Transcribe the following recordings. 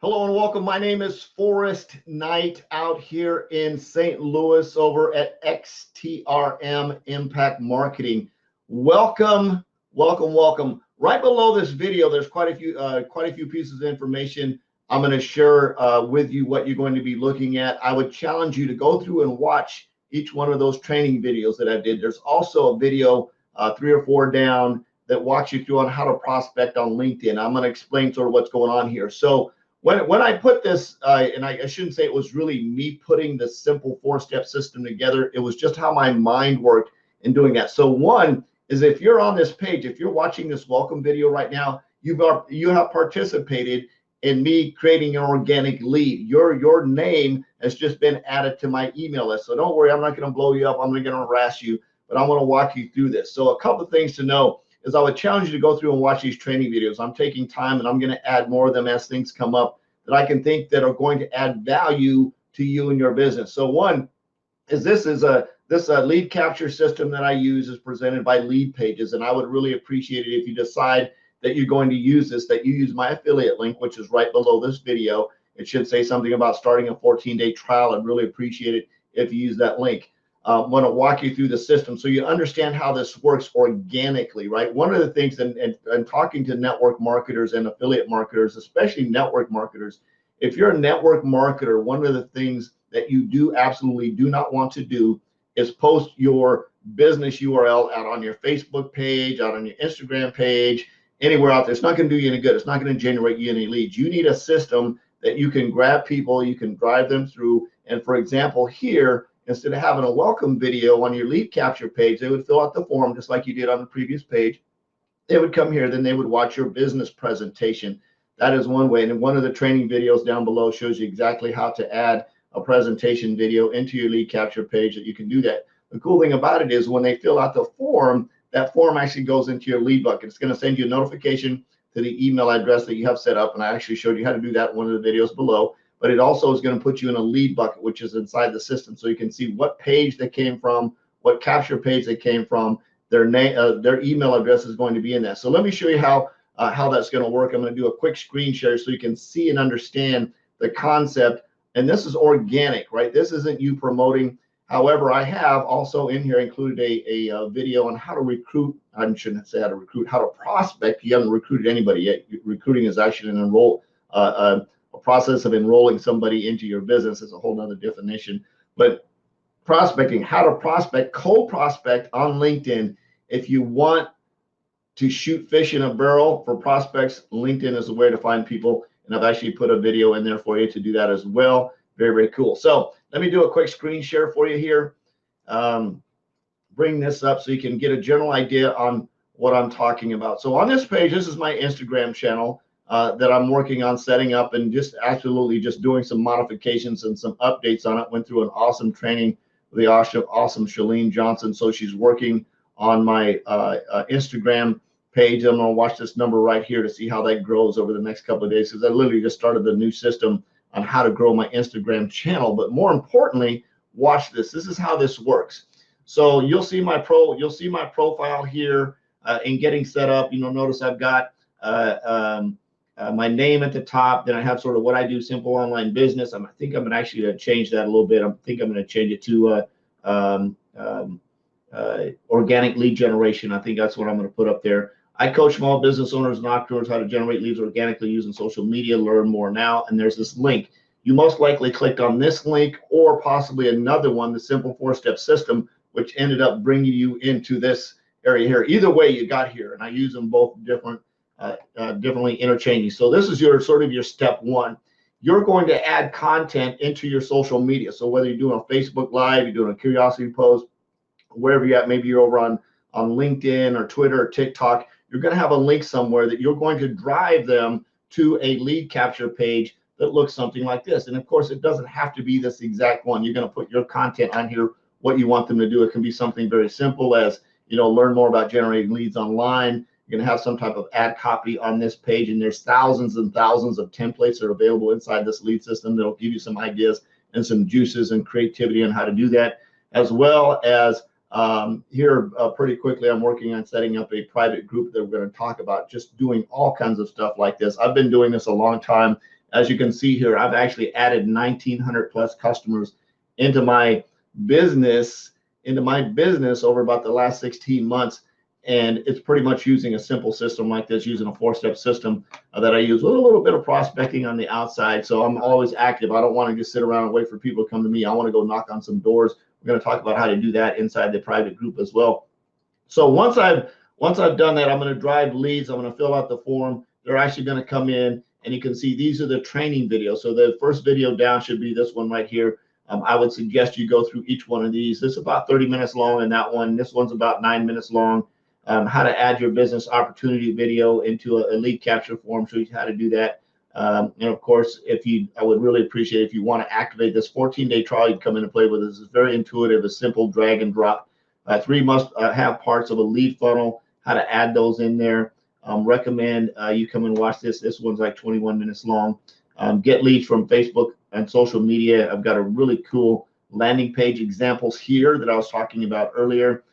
Hello and welcome. My name is Forrest Knight out here in St. Louis over at XTRM Impact Marketing. Welcome, welcome, welcome. Right below this video, there's quite a few pieces of information I'm going to share with you what you're going to be looking at. I would challenge you to go through and watch each one of those training videos that I did. There's also a video 3 or 4 down that walks you through on how to prospect on LinkedIn. I'm going to explain sort of what's going on here. So when I put this, and I shouldn't say it was really me putting the simple 4-step system together, it was just how my mind worked in doing that. So one is, if you're on this page, if you're watching this welcome video right now, you have participated in me creating an organic lead. Your name has just been added to my email list. So don't worry, I'm not going to blow you up. I'm not going to harass you, but I'm going to walk you through this. So a couple of things to know is I would challenge you to go through and watch these training videos. I'm taking time and I'm going to add more of them as things come up that I can think that are going to add value to you and your business. So one is this lead capture system that I use is presented by Lead Pages, and I would really appreciate it if you decide that you're going to use this, that you use my affiliate link, which is right below this video. It should say something about starting a 14-day trial. I'd really appreciate it if you use that link. I want to walk you through the system so you understand how this works organically, right? One of the things, and talking to network marketers and affiliate marketers, especially network marketers, if you're a network marketer, one of the things that you absolutely do not want to do is post your business URL out on your Facebook page, out on your Instagram page, anywhere out there. It's not going to do you any good. It's not going to generate you any leads. You need a system that you can grab people, you can drive them through. And for example, here, instead of having a welcome video on your lead capture page, they would fill out the form just like you did on the previous page. They would come here, then they would watch your business presentation. That is one way. And one of the training videos down below shows you exactly how to add a presentation video into your lead capture page, that you can do that. The cool thing about it is when they fill out the form, that form actually goes into your lead bucket. It's going to send you a notification to the email address that you have set up. And I actually showed you how to do that in one of the videos below. But it also is going to put you in a lead bucket, which is inside the system. So you can see what page they came from, what capture page they came from, their name, their email address is going to be in that. So let me show you how that's going to work. I'm going to do a quick screen share so you can see and understand the concept. And this is organic, right? This isn't you promoting. However, I have also in here included a video on how to recruit. I shouldn't say how to recruit, how to prospect. You haven't recruited anybody yet. Recruiting is actually a process of enrolling somebody into your business. Is a whole nother definition. But prospecting, how to prospect, cold prospect on LinkedIn. If you want to shoot fish in a barrel for prospects, LinkedIn is the way to find people. And I've actually put a video in there for you to do that as well. Very, very cool. So let me do a quick screen share for you here. Bring this up so you can get a general idea on what I'm talking about. So on this page, this is my Instagram channel that I'm working on setting up, and just absolutely just doing some modifications and some updates on it. Went through an awesome training with the awesome Shalene Johnson. So she's working on my Instagram page. I'm going to watch this number right here to see how that grows over the next couple of days, because I literally just started the new system on how to grow my Instagram channel. But more importantly, watch this. This is how this works. So you'll see my profile here in getting set up. Notice I've got my name at the top. Then I have sort of what I do, simple online business. I think I'm going to actually change that a little bit. I think I'm going to change it to organic lead generation. I think that's what I'm going to put up there. I coach small business owners and entrepreneurs how to generate leads organically using social media. Learn more now. And there's this link. You most likely clicked on this link or possibly another one, the Simple 4-Step System, which ended up bringing you into this area here. Either way, you got here, and I use them both differently interchanging. So this is your sort of your step one. You're going to add content into your social media. So whether you're doing a Facebook Live, you're doing a curiosity post, wherever you're at, maybe you're over on LinkedIn or Twitter or TikTok, you're going to have a link somewhere that you're going to drive them to a lead capture page that looks something like this. And of course, it doesn't have to be this exact one. You're going to put your content on here, what you want them to do. It can be something very simple as, learn more about generating leads online. You're going to have some type of ad copy on this page, and there's thousands and thousands of templates that are available inside this lead system that'll give you some ideas and some juices and creativity on how to do that, as well as here pretty quickly, I'm working on setting up a private group that we're going to talk about just doing all kinds of stuff like this. I've been doing this a long time. as you can see here, I've actually added 1,900 plus customers into my business over about the last 16 months. And it's pretty much using a simple system like this, using a 4-step system that I use with a little bit of prospecting on the outside. So I'm always active. I don't want to just sit around and wait for people to come to me. I want to go knock on some doors. We're going to talk about how to do that inside the private group as well. So once I've done that, I'm going to drive leads. I'm going to fill out the form. They're actually going to come in, and you can see these are the training videos. So the first video down should be this one right here. I would suggest you go through each one of these. This is about 30 minutes long, and that one, this one's about 9 minutes long. How to add your business opportunity video into a lead capture form, shows you how to do that. And of course, I would really appreciate if you want to activate this 14-day trial, you can come in and play with this. It's very intuitive, a simple drag and drop. 3 must-have parts of a lead funnel, how to add those in there. Recommend you come and watch this. This one's like 21 minutes long. Get leads from Facebook and social media. I've got a really cool landing page examples here that I was talking about earlier.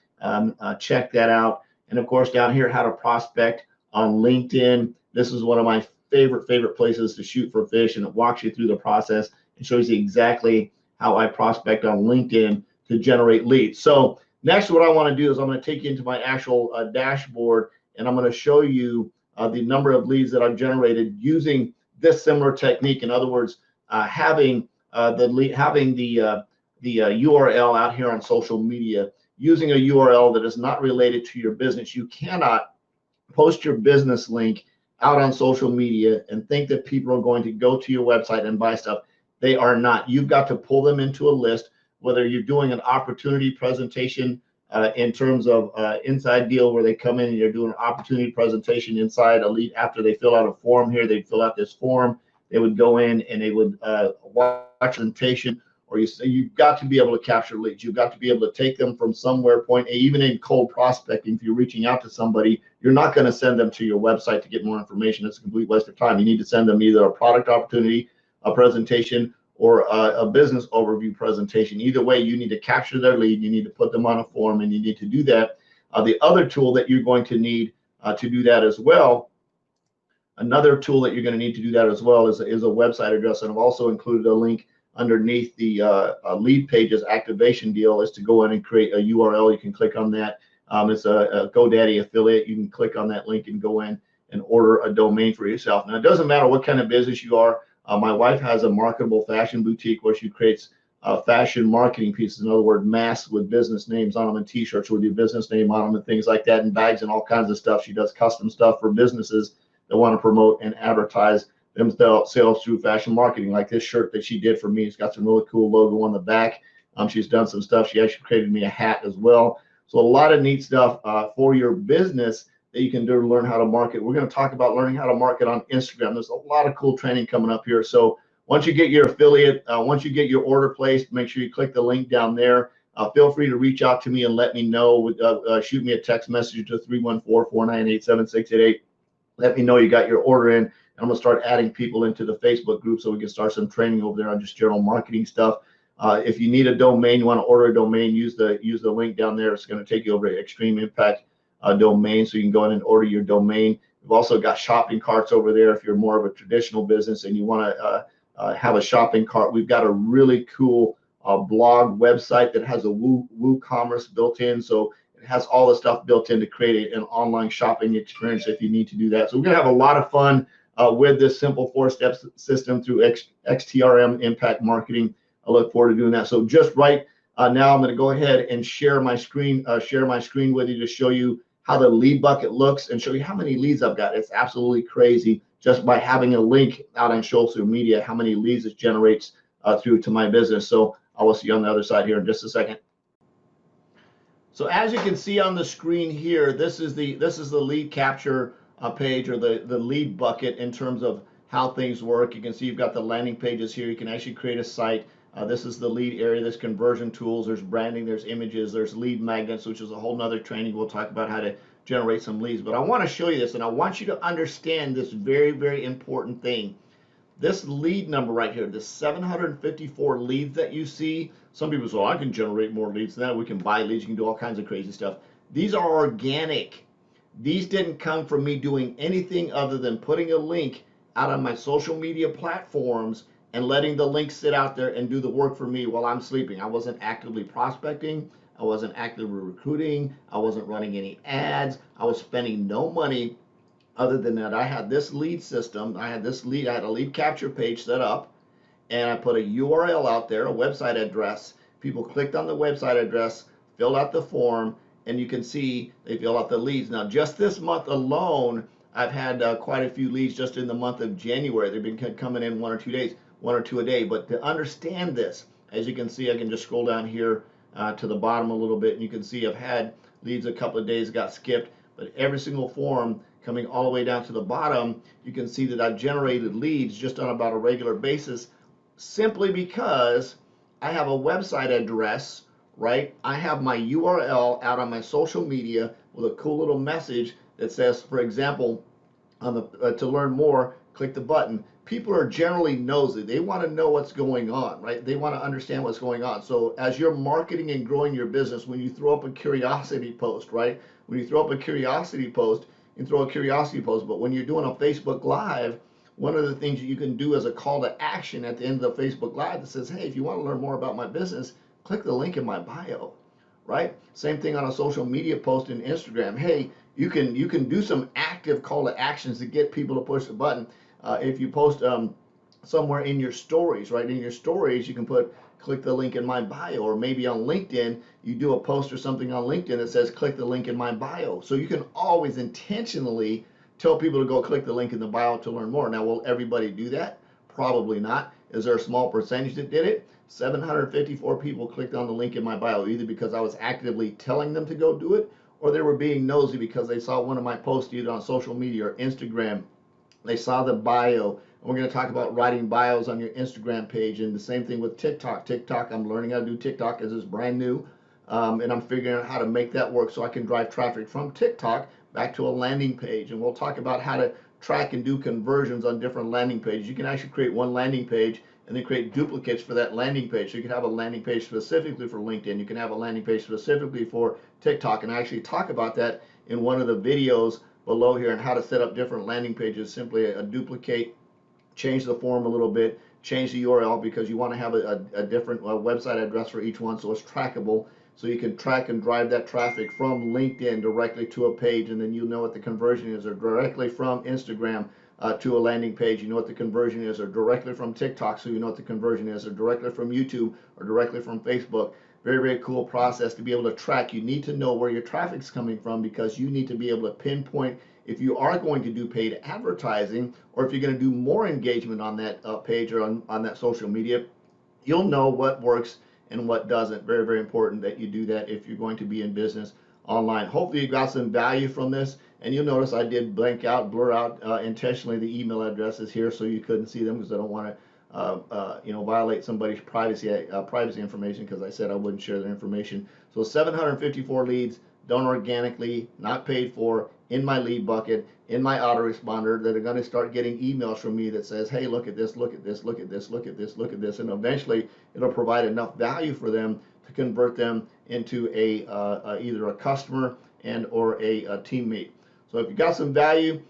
Check that out. And of course, down here, how to prospect on LinkedIn. This is one of my favorite places to shoot for fish, and it walks you through the process and shows you exactly how I prospect on LinkedIn to generate leads. So next, what I want to do is I'm going to take you into my actual dashboard, and I'm going to show you the number of leads that I've generated using this similar technique. In other words, having the URL out here on social media, using a URL that is not related to your business. You cannot post your business link out on social media and think that people are going to go to your website and buy stuff. They are not. You've got to pull them into a list, whether you're doing an opportunity presentation in terms of inside deal where they come in and you're doing an opportunity presentation inside a lead. After they fill out a form here, they'd fill out this form. They would go in and they would watch a presentation. Or you've got to be able to capture leads. You've got to be able to take them from somewhere point A. Even in cold prospecting, if you're reaching out to somebody, you're not going to send them to your website to get more information. It's a complete waste of time. You need to send them either a product opportunity, a presentation, or a business overview presentation. Either way, you need to capture their lead. You need to put them on a form, and you need to do that. The other tool that you're going to need to do that as well, another tool that you're going to need to do that as well is a website address. And I've also included a link underneath the lead pages activation deal is to go in and create a URL. You can click on that. It's a GoDaddy affiliate. You can click on that link and go in and order a domain for yourself. Now, it doesn't matter what kind of business you are. My wife has a marketable fashion boutique where she creates fashion marketing pieces. In other words, masks with business names on them and T-shirts with your business name on them and things like that, and bags and all kinds of stuff. She does custom stuff for businesses that want to promote and advertise themselves through fashion marketing, like this shirt that she did for me. It's got some really cool logo on the back. She's done some stuff. She actually created me a hat as well. So a lot of neat stuff for your business that you can do to learn how to market. We're going to talk about learning how to market on Instagram. There's a lot of cool training coming up here. So once you get your affiliate, once you get your order placed, make sure you click the link down there. Feel free to reach out to me and let me know. Shoot me a text message to 314-498-7688. Let me know you got your order in. I'm going to start adding people into the Facebook group so we can start some training over there on just general marketing stuff. If you need a domain, you want to order a domain, use the link down there. It's going to take you over to Extreme Impact domain, so you can go in and order your domain. We've also got shopping carts over there if you're more of a traditional business and you want to have a shopping cart. We've got a really cool blog website that has a WooCommerce built in, so it has all the stuff built in to create an online shopping experience if you need to do that. So we're going to have a lot of fun with this simple 4-step system through XTRM Impact Marketing. I look forward to doing that. So just right now, I'm going to go ahead and share my screen with you to show you how the lead bucket looks and show you how many leads I've got. It's absolutely crazy just by having a link out on social media, how many leads it generates through to my business. So I will see you on the other side here in just a second. So as you can see on the screen here, this is the lead capture page, or the lead bucket in terms of how things work. You can see you've got the landing pages here. You can actually create a site. This is the lead area. There's conversion tools, there's branding, there's images, there's lead magnets, which is a whole nother training. We'll talk about how to generate some leads. But I want to show you this, and I want you to understand this very, very important thing. This lead number right here, the 754 leads that you see, some people say, oh, I can generate more leads than that. We can buy leads, you can do all kinds of crazy stuff. These are organic. These didn't come from me doing anything other than putting a link out on my social media platforms and letting the links sit out there and do the work for me while I'm sleeping. I wasn't actively prospecting. I wasn't actively recruiting. I wasn't running any ads. I was spending no money other than that. I had this lead system. I had a lead capture page set up, and I put a URL out there, a website address. People clicked on the website address, filled out the form, and you can see they fill out the leads. Now, just this month alone, I've had quite a few leads just in the month of January. They've been coming in 1 or 2 a day. But to understand this, as you can see, I can just scroll down here to the bottom a little bit, and you can see I've had leads a couple of days got skipped, but every single form coming all the way down to the bottom, you can see that I've generated leads just on about a regular basis, simply because I have a website address, right? I have my URL out on my social media with a cool little message that says, for example, on the to learn more, click the button. People are generally nosy. They want to know what's going on, right? They want to understand what's going on. So as you're marketing and growing your business, when you throw up a curiosity post, right? When you throw up a curiosity post, you throw a curiosity post, but when you're doing a Facebook Live, one of the things that you can do as a call to action at the end of the Facebook Live that says, hey, if you want to learn more about my business, click the link in my bio, right? Same thing on a social media post in Instagram. Hey, you can do some active call to actions to get people to push the button. If you post somewhere in your stories, right? In your stories, you can click the link in my bio, or maybe on LinkedIn, you do a post or something on LinkedIn that says click the link in my bio. So you can always intentionally tell people to go click the link in the bio to learn more. Now, will everybody do that? Probably not. Is there a small percentage that did it? 754 people clicked on the link in my bio, either because I was actively telling them to go do it, or they were being nosy because they saw one of my posts either on social media or Instagram. They saw the bio. We're going to talk about writing bios on your Instagram page, and the same thing with TikTok. I'm learning how to do TikTok as it's brand new, and I'm figuring out how to make that work so I can drive traffic from TikTok back to a landing page. And we'll talk about how to track and do conversions on different landing pages. You can actually create one landing page and then create duplicates for that landing page. So you can have a landing page specifically for LinkedIn. You can have a landing page specifically for TikTok, and I actually talk about that in one of the videos below here, and how to set up different landing pages. Simply a duplicate, change the form a little bit, change the URL, because you want to have a different website address for each one so it's trackable, so you can track and drive that traffic from LinkedIn directly to a page, and then you know what the conversion is, or directly from Instagram to a landing page, you know what the conversion is, or directly from TikTok, so you know what the conversion is, or directly from YouTube, or directly from Facebook. Very, very cool process to be able to track. You need to know where your traffic's coming from, because you need to be able to pinpoint if you are going to do paid advertising, or if you're going to do more engagement on that page or on that social media. You'll know what works and what doesn't. Very, very important that you do that if you're going to be in business online. Hopefully you got some value from this, and you'll notice I did blur out intentionally the email addresses here so you couldn't see them, because I don't want to violate somebody's privacy information, because I said I wouldn't share their information. So 754 leads done organically, not paid for, in my lead bucket, in my autoresponder, that are going to start getting emails from me that says, hey, look at this, look at this, look at this, look at this, look at this, and eventually it'll provide enough value for them to convert them into either a customer and or a teammate. So if you got some value,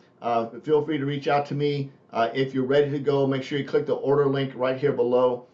feel free to reach out to me. If you're ready to go, make sure you click the order link right here below,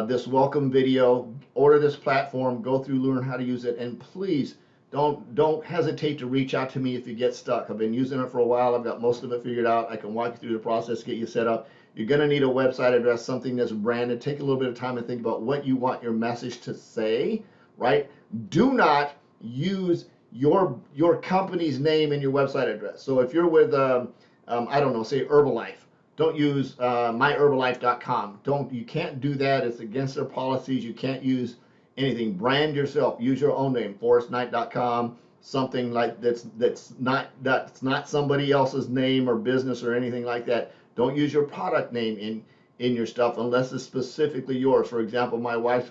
this welcome video. Order this platform, go through, learn how to use it, and please don't hesitate to reach out to me if you get stuck. I've been using it for a while. I've got most of it figured out. I can walk you through the process, get you set up. You're going to need a website address, something that's branded. Take a little bit of time and think about what you want your message to say, right? Do not use your company's name in your website address. So if you're with, I don't know, say Herbalife, don't use myherbalife.com. You can't do that. It's against their policies. You can't use anything. Brand yourself. Use your own name, forrestknight.com, something like that's not somebody else's name or business or anything like that. Don't use your product name in your stuff unless it's specifically yours. For example, my wife's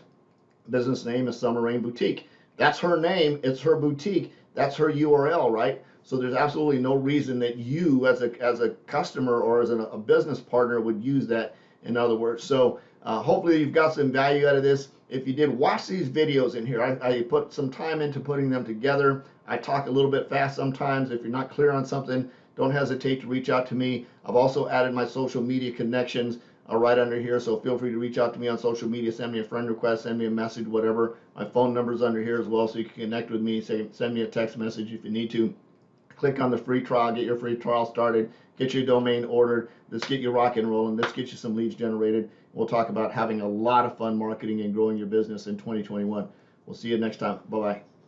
business name is Summer Rain Boutique. That's her name. It's her boutique. That's her URL, right? So there's absolutely no reason that you, as a customer or as a business partner, would use that. In other words, so hopefully you've got some value out of this. If you did, watch these videos in here. I put some time into putting them together. I talk a little bit fast sometimes. If you're not clear on something, don't hesitate to reach out to me. I've also added my social media connections right under here, so feel free to reach out to me on social media, send me a friend request, send me a message, whatever. My phone number's under here as well, so you can connect with me, send me a text message if you need to. Click on the free trial, get your free trial started, get your domain ordered. Let's get you rock and rolling. Let's get you some leads generated. We'll talk about having a lot of fun marketing and growing your business in 2021. We'll see you next time. Bye-bye.